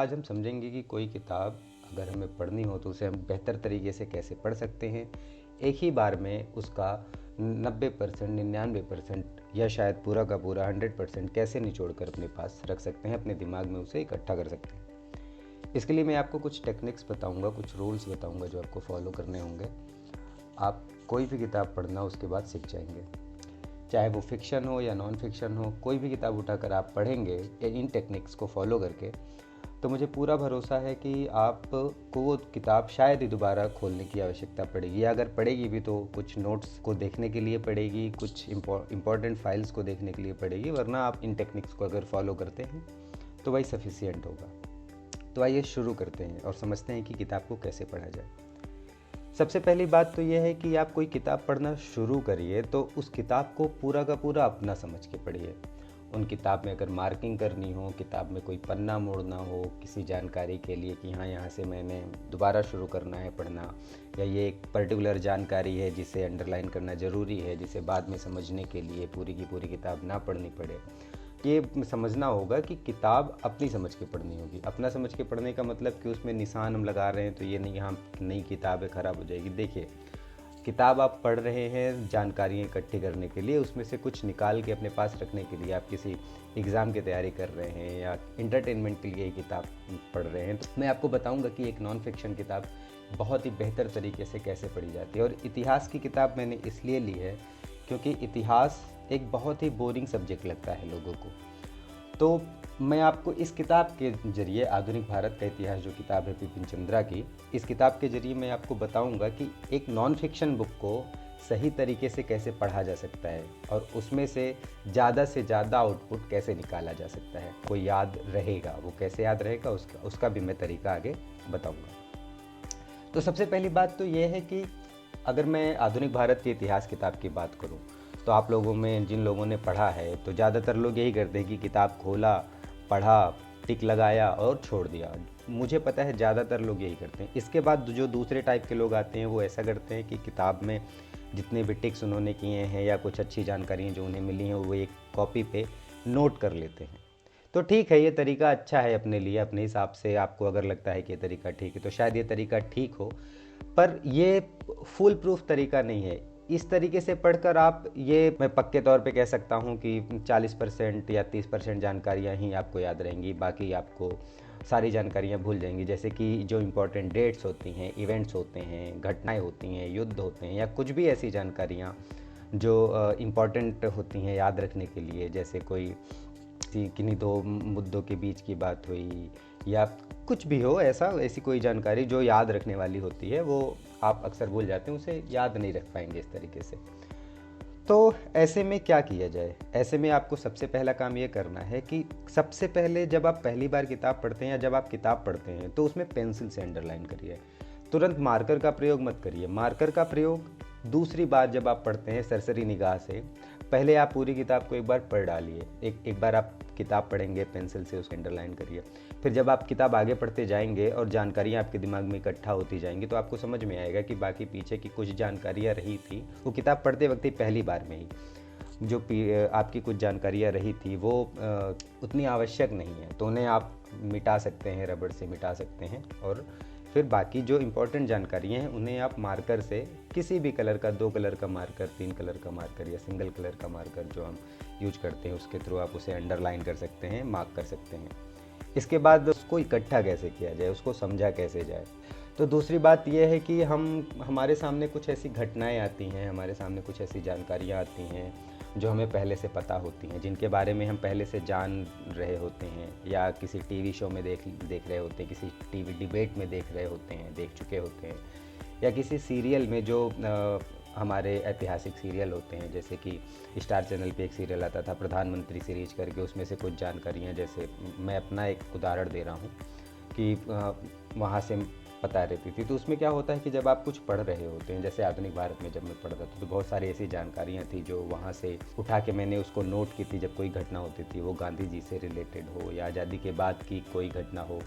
आज हम समझेंगे कि कोई किताब अगर हमें पढ़नी हो तो उसे हम बेहतर तरीके से कैसे पढ़ सकते हैं। एक ही बार में उसका 90%, 99% या शायद पूरा का पूरा 100% कैसे निचोड़ कर अपने पास रख सकते हैं, अपने दिमाग में उसे इकट्ठा कर सकते हैं। इसके लिए मैं आपको कुछ टेक्निक्स बताऊंगा, कुछ रूल्स बताऊंगा जो आपको फॉलो करने होंगे। आप कोई भी किताब पढ़ना उसके बाद सीख जाएंगे, चाहे वो फिक्शन हो या नॉन फिक्शन हो। कोई भी किताब उठाकर आप पढ़ेंगे इन टेक्निक्स को फॉलो करके, तो मुझे पूरा भरोसा है कि आपको वो किताब शायद ही दोबारा खोलने की आवश्यकता पड़ेगी, या अगर पड़ेगी भी तो कुछ नोट्स को देखने के लिए पड़ेगी, कुछ इम्पॉर्टेंट फाइल्स को देखने के लिए पड़ेगी, वरना आप इन टेक्निक्स को अगर फॉलो करते हैं तो वही सफिशिएंट होगा। तो आइए शुरू करते हैं और समझते हैं कि किताब को कैसे पढ़ा जाए। सबसे पहली बात तो यह है कि आप कोई किताब पढ़ना शुरू करिए तो उस किताब को पूरा का पूरा अपना समझ के पढ़िए। उन किताब में अगर मार्किंग करनी हो, किताब में कोई पन्ना मोड़ना हो किसी जानकारी के लिए कि हाँ यहाँ से मैंने दोबारा शुरू करना है पढ़ना, या ये एक पर्टिकुलर जानकारी है जिसे अंडरलाइन करना ज़रूरी है, जिसे बाद में समझने के लिए पूरी की पूरी किताब ना पढ़नी पड़े, ये समझना होगा कि किताब अपनी समझ के पढ़नी होगी। अपना समझ के पढ़ने का मतलब कि उसमें निशान हम लगा रहे हैं तो ये नहीं हाँ नई किताब है ख़राब हो जाएगी। देखिए, किताब आप पढ़ रहे हैं जानकारियाँ इकट्ठी करने के लिए, उसमें से कुछ निकाल के अपने पास रखने के लिए। आप किसी एग्ज़ाम की तैयारी कर रहे हैं या इंटरटेनमेंट के लिए ये किताब पढ़ रहे हैं, तो मैं आपको बताऊंगा कि एक नॉन फिक्शन किताब बहुत ही बेहतर तरीके से कैसे पढ़ी जाती है। और इतिहास की किताब मैंने इसलिए ली है क्योंकि इतिहास एक बहुत ही बोरिंग सब्जेक्ट लगता है लोगों को। तो मैं आपको इस किताब के जरिए, आधुनिक भारत का इतिहास जो किताब है बिपिन चंद्रा की, इस किताब के जरिए मैं आपको बताऊंगा कि एक नॉन फिक्शन बुक को सही तरीके से कैसे पढ़ा जा सकता है और उसमें से ज़्यादा आउटपुट कैसे निकाला जा सकता है, वो याद रहेगा। वो कैसे याद रहेगा उसका भी मैं तरीका आगे बताऊँगा। तो सबसे पहली बात तो ये है कि अगर मैं आधुनिक भारत के इतिहास किताब की बात करूं तो आप लोगों में जिन लोगों ने पढ़ा है तो ज़्यादातर लोग यही करते हैं कि किताब खोला, पढ़ा, टिक लगाया और छोड़ दिया। मुझे पता है ज़्यादातर लोग यही करते हैं। इसके बाद जो दूसरे टाइप के लोग आते हैं वो ऐसा करते हैं कि किताब में जितने भी टिक्स उन्होंने किए हैं या कुछ अच्छी जानकारियाँ जो उन्हें मिली हैं वो एक कॉपी पे नोट कर लेते हैं। तो ठीक है, ये तरीका अच्छा है अपने लिए, अपने हिसाब से आपको अगर लगता है कि ये तरीका ठीक है तो शायद ये तरीका ठीक हो, पर ये फुल प्रूफ तरीका नहीं है। इस तरीके से पढ़कर आप, ये मैं पक्के तौर पे कह सकता हूँ कि 40% या 30% जानकारियाँ ही आपको याद रहेंगी, बाकी आपको सारी जानकारियाँ भूल जाएंगी। जैसे कि जो इम्पोर्टेंट डेट्स होती हैं, इवेंट्स होते हैं, घटनाएं होती हैं, युद्ध होते हैं, या कुछ भी ऐसी जानकारियाँ जो इम्पॉर्टेंट होती हैं याद रखने के लिए, जैसे कोई किन्हीं दो मुद्दों के बीच की बात हुई या कुछ भी हो, ऐसी कोई जानकारी जो याद रखने वाली होती है, वो आप अक्सर भूल जाते हैं, उसे याद नहीं रख पाएंगे इस तरीके से। तो ऐसे में क्या किया जाए? ऐसे में आपको सबसे पहला काम ये करना है कि सबसे पहले जब आप पहली बार किताब पढ़ते हैं या जब आप किताब पढ़ते हैं तो उसमें पेंसिल से अंडरलाइन करिए। तुरंत मार्कर का प्रयोग मत करिए। मार्कर का प्रयोग दूसरी बार जब आप पढ़ते हैं सरसरी निगाह से, पहले आप पूरी किताब को एक बार पढ़ डालिए। एक बार आप किताब पढ़ेंगे पेंसिल से उसको अंडरलाइन करिए। फिर जब आप किताब आगे पढ़ते जाएंगे और जानकारियाँ आपके दिमाग में इकट्ठा होती जाएंगी तो आपको समझ में आएगा कि बाकी पीछे की कुछ जानकारियाँ रही थी, वो किताब पढ़ते वक्त ही पहली बार में ही जो आपकी कुछ जानकारियाँ रही थी वो उतनी आवश्यक नहीं है, तो उन्हें आप मिटा सकते हैं, रबड़ से मिटा सकते हैं। और फिर बाकी जो इम्पोर्टेंट जानकारियाँ हैं उन्हें आप मार्कर से, किसी भी कलर का, 2 कलर का मार्कर, 3 कलर का मार्कर या सिंगल कलर का मार्कर जो हम यूज करते हैं उसके थ्रू आप उसे अंडरलाइन कर सकते हैं, मार्क कर सकते हैं। इसके बाद उसको इकट्ठा कैसे किया जाए, उसको समझा कैसे जाए। तो दूसरी बात यह है कि हमारे सामने कुछ ऐसी घटनाएं आती हैं, हमारे सामने कुछ ऐसी जानकारियाँ आती हैं जो हमें पहले से पता होती हैं, जिनके बारे में हम पहले से जान रहे होते हैं, या किसी टीवी शो में देख रहे होते हैं, किसी टीवी डिबेट में देख रहे होते हैं, देख चुके होते हैं, या किसी सीरियल में जो हमारे ऐतिहासिक सीरियल होते हैं। जैसे कि स्टार चैनल पे एक सीरियल आता था प्रधानमंत्री सीरीज करके, उसमें से कुछ जानकारियाँ, जैसे मैं अपना एक उदाहरण दे रहा हूँ कि वहाँ से पता रहती थी। तो उसमें क्या होता है कि जब आप कुछ पढ़ रहे होते हैं, जैसे आधुनिक भारत में जब मैं पढ़ता था तो बहुत सारी ऐसी जानकारियाँ थी जो वहाँ से उठा के मैंने उसको नोट की थी। जब कोई घटना होती थी वो गांधी जी से रिलेटेड हो या आज़ादी के बाद की कोई घटना हो,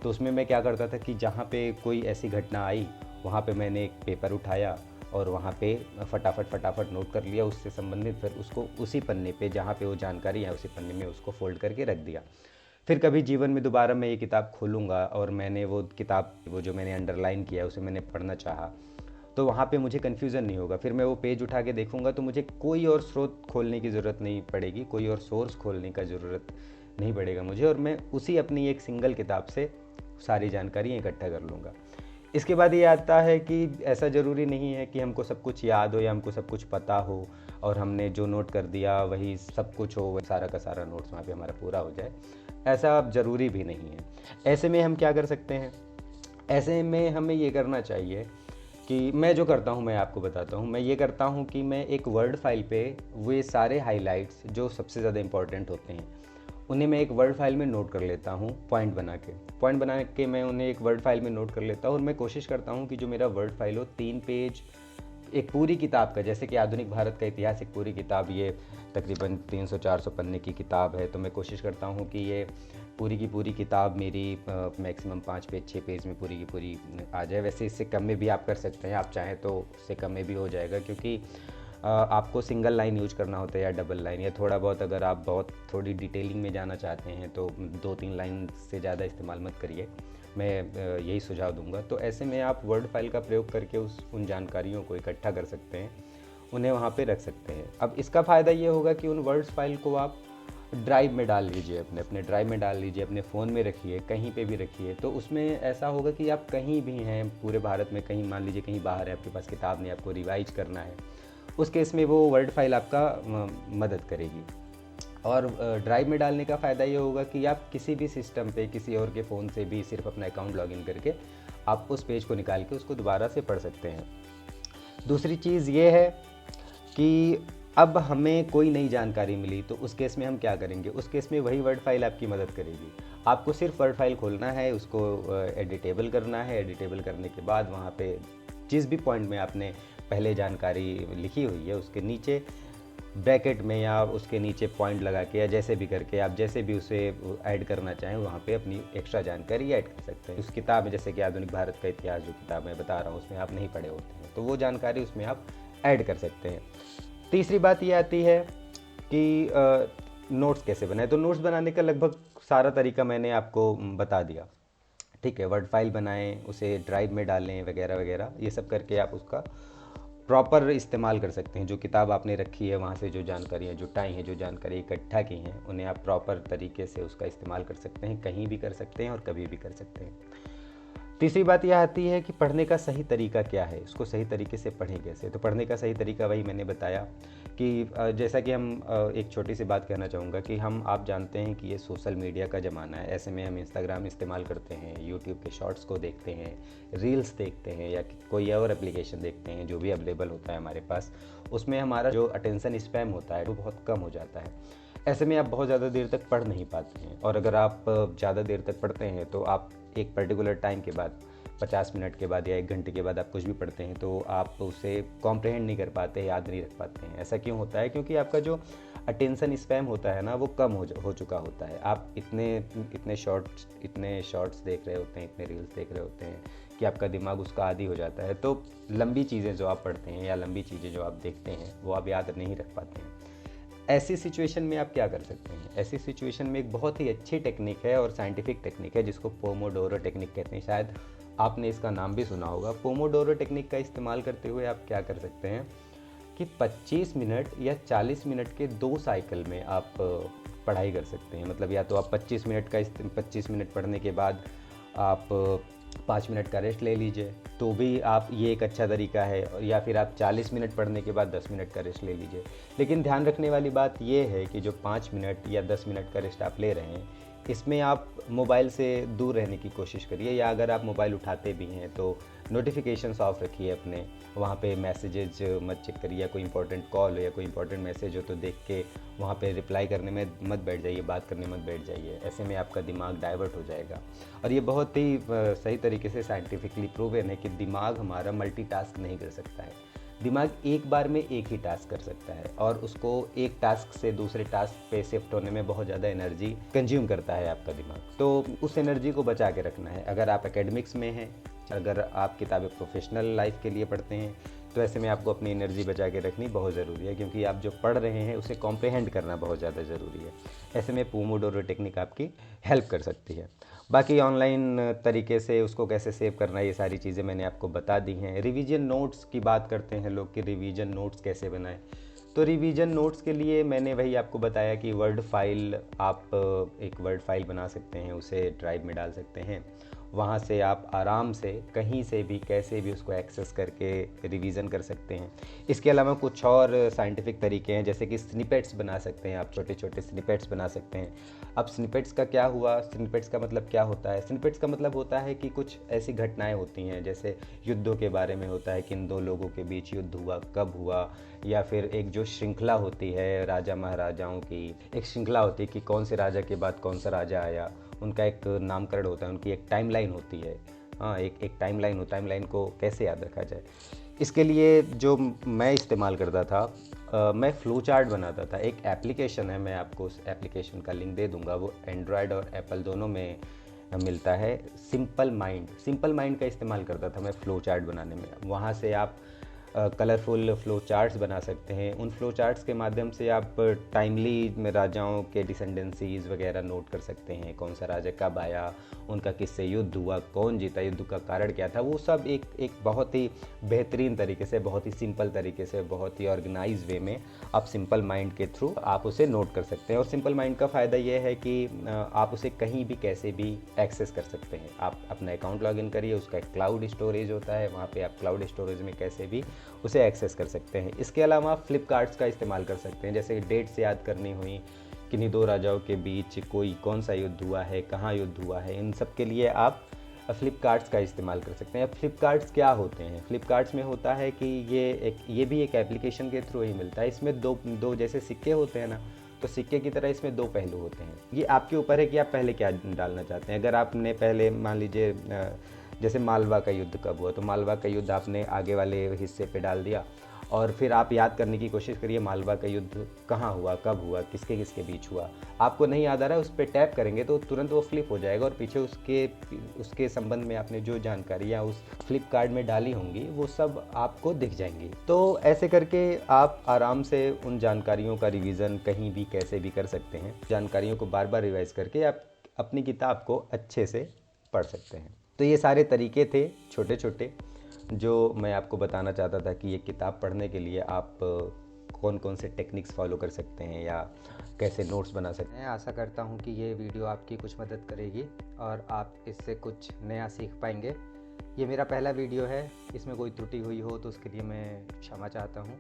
तो उसमें मैं क्या करता था कि जहाँ पे कोई ऐसी घटना आई वहाँ पे मैंने एक पेपर उठाया और वहाँ पे फटाफट नोट कर लिया उससे संबंधित, फिर उसको उसी पन्ने पे जहाँ पे वो जानकारी है उसी पन्ने में उसको फोल्ड करके रख दिया। फिर कभी जीवन में दोबारा मैं ये किताब खोलूँगा और मैंने वो किताब, वो जो मैंने अंडरलाइन किया उसे मैंने पढ़ना चाहा, तो वहाँ पे मुझे कन्फ्यूज़न नहीं होगा। फिर मैं वो पेज उठा के देखूँगा तो मुझे कोई और स्रोत खोलने की ज़रूरत नहीं पड़ेगी, कोई और सोर्स खोलने का ज़रूरत नहीं पड़ेगा मुझे, और मैं उसी अपनी एक सिंगल किताब से सारी जानकारी इकट्ठा कर लूँगा। इसके बाद ये आता है कि ऐसा ज़रूरी नहीं है कि हमको सब कुछ याद हो या हमको सब कुछ पता हो और हमने जो नोट कर दिया वही सब कुछ हो, वह सारा का सारा नोट्स वहाँ पे हमारा पूरा हो जाए। ऐसा अब ज़रूरी भी नहीं है। ऐसे में हम क्या कर सकते हैं, ऐसे में हमें ये करना चाहिए कि मैं जो करता हूँ मैं आपको बताता हूँ। मैं ये करता हूँ कि मैं एक वर्ड फाइल पे वे सारे हाइलाइट्स जो सबसे ज़्यादा इंपॉर्टेंट होते हैं उन्हें मैं एक वर्ड फाइल में नोट कर लेता हूँ, पॉइंट बना के मैं उन्हें एक वर्ड फाइल में नोट कर लेता हूँ। और मैं कोशिश करता हूँ कि जो मेरा वर्ड फाइल हो 3 पेज एक पूरी किताब का, जैसे कि आधुनिक भारत का इतिहास एक पूरी किताब, ये तकरीबन 300-400 पन्ने की किताब है, तो मैं कोशिश करता हूँ कि ये पूरी की पूरी किताब मेरी मैक्सिमम 5 पेज 6 पेज में पूरी की पूरी आ जाए। वैसे इससे कम में भी आप कर सकते हैं, आप चाहें तो इससे कम में भी हो जाएगा, क्योंकि आपको सिंगल लाइन यूज करना होता है या डबल लाइन, या थोड़ा बहुत अगर आप बहुत थोड़ी डिटेलिंग में जाना चाहते हैं तो 2-3 लाइन से ज़्यादा इस्तेमाल मत करिए, मैं यही सुझाव दूंगा। तो ऐसे में आप वर्ड फाइल का प्रयोग करके उन जानकारियों को इकट्ठा कर सकते हैं, उन्हें वहाँ पे रख सकते हैं। अब इसका फ़ायदा ये होगा कि उन वर्ड्स फाइल को आप ड्राइव में डाल लीजिए, अपने ड्राइव में डाल लीजिए, अपने फ़ोन में रखिए, कहीं पे भी रखिए। तो उसमें ऐसा होगा कि आप कहीं भी हैं पूरे भारत में, कहीं मान लीजिए कहीं बाहर है, आपके पास किताब नहीं, आपको रिवाइज करना है, उस केस में वो वर्ड फाइल आपका मदद करेगी। और ड्राइव में डालने का फ़ायदा ये होगा कि आप किसी भी सिस्टम पे किसी और के फ़ोन से भी सिर्फ अपना अकाउंट लॉगिन करके आप उस पेज को निकाल के उसको दोबारा से पढ़ सकते हैं। दूसरी चीज़ ये है कि अब हमें कोई नई जानकारी मिली तो उस केस में हम क्या करेंगे, उस केस में वही वर्ड फाइल आपकी मदद करेगी। आपको सिर्फ वर्ड फाइल खोलना है, उसको एडिटेबल करना है, एडिटेबल करने के बाद वहाँ पे जिस भी पॉइंट में आपने पहले जानकारी लिखी हुई है उसके नीचे ब्रैकेट में या उसके नीचे पॉइंट लगा के या जैसे भी करके आप जैसे भी उसे ऐड करना चाहें वहाँ पे अपनी एक्स्ट्रा जानकारी ऐड कर सकते हैं। उस किताब में, जैसे कि आधुनिक भारत का इतिहास जो किताब मैं बता रहा हूँ उसमें आप नहीं पढ़े होते हैं, तो वो जानकारी उसमें आप ऐड कर सकते हैं। तीसरी बात ये आती है कि नोट्स कैसे बनाए। तो नोट्स बनाने का लगभग सारा तरीका मैंने आपको बता दिया, ठीक है। वर्ड फाइल बनाएं, उसे ड्राइव में डालें वगैरह वगैरह, ये सब करके आप उसका प्रॉपर इस्तेमाल कर सकते हैं। जो किताब आपने रखी है वहाँ से जो जानकारियाँ जुटाई हैं, जो जानकारी इकट्ठा की हैं, उन्हें आप प्रॉपर तरीके से उसका इस्तेमाल कर सकते हैं, कहीं भी कर सकते हैं और कभी भी कर सकते हैं। तीसरी बात यह आती है कि पढ़ने का सही तरीका क्या है, इसको सही तरीके से पढ़ें कैसे। तो पढ़ने का सही तरीका वही मैंने बताया कि जैसा कि हम एक छोटी सी बात कहना चाहूँगा कि आप जानते हैं कि ये सोशल मीडिया का ज़माना है। ऐसे में हम इंस्टाग्राम इस्तेमाल करते हैं, यूट्यूब के शॉर्ट्स को देखते हैं, रील्स देखते हैं या कोई और एप्लीकेशन देखते हैं जो भी अवेलेबल होता है हमारे पास, उसमें हमारा जो अटेंशन स्पैम होता है वो बहुत कम हो जाता है। ऐसे में आप बहुत ज़्यादा देर तक पढ़ नहीं पाते हैं, और अगर आप ज़्यादा देर तक पढ़ते हैं तो आप एक पर्टिकुलर टाइम के बाद 50 मिनट के बाद या 1 घंटे के बाद आप कुछ भी पढ़ते हैं तो आप उसे कॉम्प्रहेंड नहीं कर पाते, याद नहीं रख पाते हैं। ऐसा क्यों होता है? क्योंकि आपका जो अटेंशन स्पैम होता है ना वो कम हो चुका होता है। आप इतने शॉर्ट्स देख रहे होते हैं, इतने रील्स देख रहे होते हैं कि आपका दिमाग उसका आदी हो जाता है। तो लंबी चीज़ें जो आप पढ़ते हैं या लंबी चीज़ें जो आप देखते हैं वो आप याद नहीं रख पाते हैं। ऐसी सिचुएशन में आप क्या कर सकते हैं? ऐसी सिचुएशन में एक बहुत ही अच्छी टेक्निक है और साइंटिफिक टेक्निक है जिसको पोमोडोरो टेक्निक कहते हैं। शायद आपने इसका नाम भी सुना होगा। पोमोडोरो टेक्निक का इस्तेमाल करते हुए आप क्या कर सकते हैं कि 25 मिनट या 40 मिनट के 2 साइकिल में आप पढ़ाई कर सकते हैं। मतलब या तो आप 25 मिनट पढ़ने के बाद आप 5 मिनट का रेस्ट ले लीजिए, तो भी आप ये एक अच्छा तरीका है, या फिर आप 40 मिनट पढ़ने के बाद 10 मिनट का रेस्ट ले लीजिए। लेकिन ध्यान रखने वाली बात ये है कि जो 5 मिनट या 10 मिनट का रेस्ट आप ले रहे हैं इसमें आप मोबाइल से दूर रहने की कोशिश करिए, या अगर आप मोबाइल उठाते भी हैं तो नोटिफिकेशंस ऑफ रखिए अपने, वहाँ पे मैसेजेज मत चेक करिए। कोई इंपॉर्टेंट कॉल हो या कोई इंपॉर्टेंट मैसेज हो तो देख के वहाँ पे रिप्लाई करने में मत बैठ जाइए, बात करने मत बैठ जाइए। ऐसे में आपका दिमाग डाइवर्ट हो जाएगा। और ये बहुत ही सही तरीके से साइंटिफिकली प्रूवन है कि दिमाग हमारा मल्टीटास्क नहीं कर सकता है। दिमाग एक बार में एक ही टास्क कर सकता है और उसको एक टास्क से दूसरे टास्क पे शिफ्ट होने में बहुत ज़्यादा एनर्जी कंज्यूम करता है आपका दिमाग। तो उस एनर्जी को बचा के रखना है। अगर आप एकेडमिक्स में हैं, अगर आप किताबें प्रोफेशनल लाइफ के लिए पढ़ते हैं तो ऐसे में आपको अपनी एनर्जी बचा के रखनी बहुत ज़रूरी है, क्योंकि आप जो पढ़ रहे हैं उसे कॉम्प्रहेंड करना बहुत ज़्यादा ज़रूरी है। ऐसे में पोमोडोरो टेक्निक आपकी हेल्प कर सकती है। बाकी ऑनलाइन तरीके से उसको कैसे सेव करना, ये सारी चीज़ें मैंने आपको बता दी हैं। रिवीजन नोट्स की बात करते हैं लोग कि रिवीजन नोट्स कैसे बनाएं। तो रिवीजन नोट्स के लिए मैंने वही आपको बताया कि वर्ड फाइल, आप एक वर्ड फाइल बना सकते हैं, उसे ड्राइव में डाल सकते हैं। वहाँ से आप आराम से कहीं से भी कैसे भी उसको एक्सेस करके रिवीजन कर सकते हैं। इसके अलावा कुछ और साइंटिफिक तरीके हैं, जैसे कि स्निपेट्स बना सकते हैं, आप छोटे छोटे स्निपेट्स बना सकते हैं। अब स्निपेट्स का क्या हुआ, स्निपेट्स का मतलब क्या होता है? स्निपेट्स का मतलब होता है कि कुछ ऐसी घटनाएं होती हैं, जैसे युद्धों के बारे में होता है कि इन दो लोगों के बीच युद्ध हुआ, कब हुआ, या फिर एक जो श्रृंखला होती है राजा महाराजाओं की, एक श्रृंखला होती है कि कौन से राजा के बाद कौन सा राजा आया, उनका एक नामकरण होता है, उनकी एक टाइमलाइन होती है। हाँ, एक टाइमलाइन हो, टाइमलाइन को कैसे याद रखा जाए। इसके लिए जो मैं इस्तेमाल करता था, मैं फ्लो चार्ट बनाता था। एक एप्लीकेशन है, मैं आपको उस एप्लीकेशन का लिंक दे दूंगा, वो एंड्रॉयड और एप्पल दोनों में मिलता है। सिंपल माइंड का इस्तेमाल करता था मैं फ्लो चार्ट बनाने में। वहाँ से आप कलरफुल फ्लो चार्ट्स बना सकते हैं। उन फ्लो चार्ट्स के माध्यम से आप टाइमली में राजाओं के डिसेंडेंसीज वगैरह नोट कर सकते हैं, कौन सा राजा कब आया, उनका किससे युद्ध हुआ, कौन जीता, युद्ध का कारण क्या था, वो सब एक बहुत ही बेहतरीन तरीके से, बहुत ही सिंपल तरीके से, बहुत ही ऑर्गेनाइज वे में आप सिंपल माइंड के थ्रू आप उसे नोट कर सकते हैं। और सिंपल माइंड का फ़ायदा ये है कि आप उसे कहीं भी कैसे भी एक्सेस कर सकते हैं। आप अपना अकाउंट लॉगिन करिए, उसका एक क्लाउड स्टोरेज होता है, वहाँ पे आप क्लाउड स्टोरेज में कैसे भी उसे एक्सेस कर सकते हैं। इसके अलावा आप फ्लिपकार्ट्स का इस्तेमाल कर सकते हैं, जैसे डेट्स याद करनी हुई, किन्हीं दो राजाओं के बीच कौन सा युद्ध हुआ है, कहाँ युद्ध हुआ है, इन सब के लिए आप फ्लिपकार्ट्स का इस्तेमाल कर सकते हैं। अब फ्लिपकार्ट्स क्या होते हैं? फ्लिपकार्ट्स में होता है कि ये भी एक एप्लीकेशन के थ्रू ही मिलता है। इसमें दो जैसे सिक्के होते हैं ना, तो सिक्के की तरह इसमें दो पहलू होते हैं। ये आपके ऊपर है कि आप पहले क्या डालना चाहते हैं। अगर आपने पहले मान लीजिए जैसे मालवा का युद्ध कब हुआ, तो मालवा का युद्ध आपने आगे वाले हिस्से पे डाल दिया, और फिर आप याद करने की कोशिश करिए मालवा का युद्ध कहाँ हुआ, कब हुआ, किसके किसके बीच हुआ। आपको नहीं याद आ रहा है, उस पर टैप करेंगे तो तुरंत वो फ्लिप हो जाएगा, और पीछे उसके संबंध में आपने जो जानकारियाँ उस फ्लिप कार्ड में डाली होंगी वो सब आपको दिख जाएंगी। तो ऐसे करके आप आराम से उन जानकारियों का रिवीजन कहीं भी कैसे भी कर सकते हैं। जानकारियों को बार बार रिवाइज करके आप अपनी किताब को अच्छे से पढ़ सकते हैं। तो ये सारे तरीके थे छोटे छोटे जो मैं आपको बताना चाहता था कि ये किताब पढ़ने के लिए आप कौन कौन से टेक्निक्स फॉलो कर सकते हैं या कैसे नोट्स बना सकते हैं। आशा करता हूँ कि ये वीडियो आपकी कुछ मदद करेगी और आप इससे कुछ नया सीख पाएंगे। ये मेरा पहला वीडियो है, इसमें कोई त्रुटि हुई हो तो उसके लिए मैं क्षमा चाहता हूँ,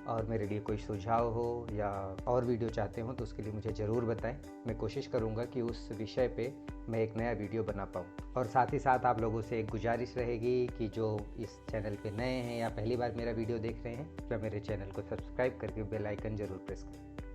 और मेरे लिए कोई सुझाव हो या और वीडियो चाहते हो तो उसके लिए मुझे ज़रूर बताएं। मैं कोशिश करूँगा कि उस विषय पे मैं एक नया वीडियो बना पाऊँ। और साथ ही साथ आप लोगों से एक गुजारिश रहेगी कि जो इस चैनल पे नए हैं या पहली बार मेरा वीडियो देख रहे हैं, तो मेरे चैनल को सब्सक्राइब करके बेल आइकन ज़रूर प्रेस करें।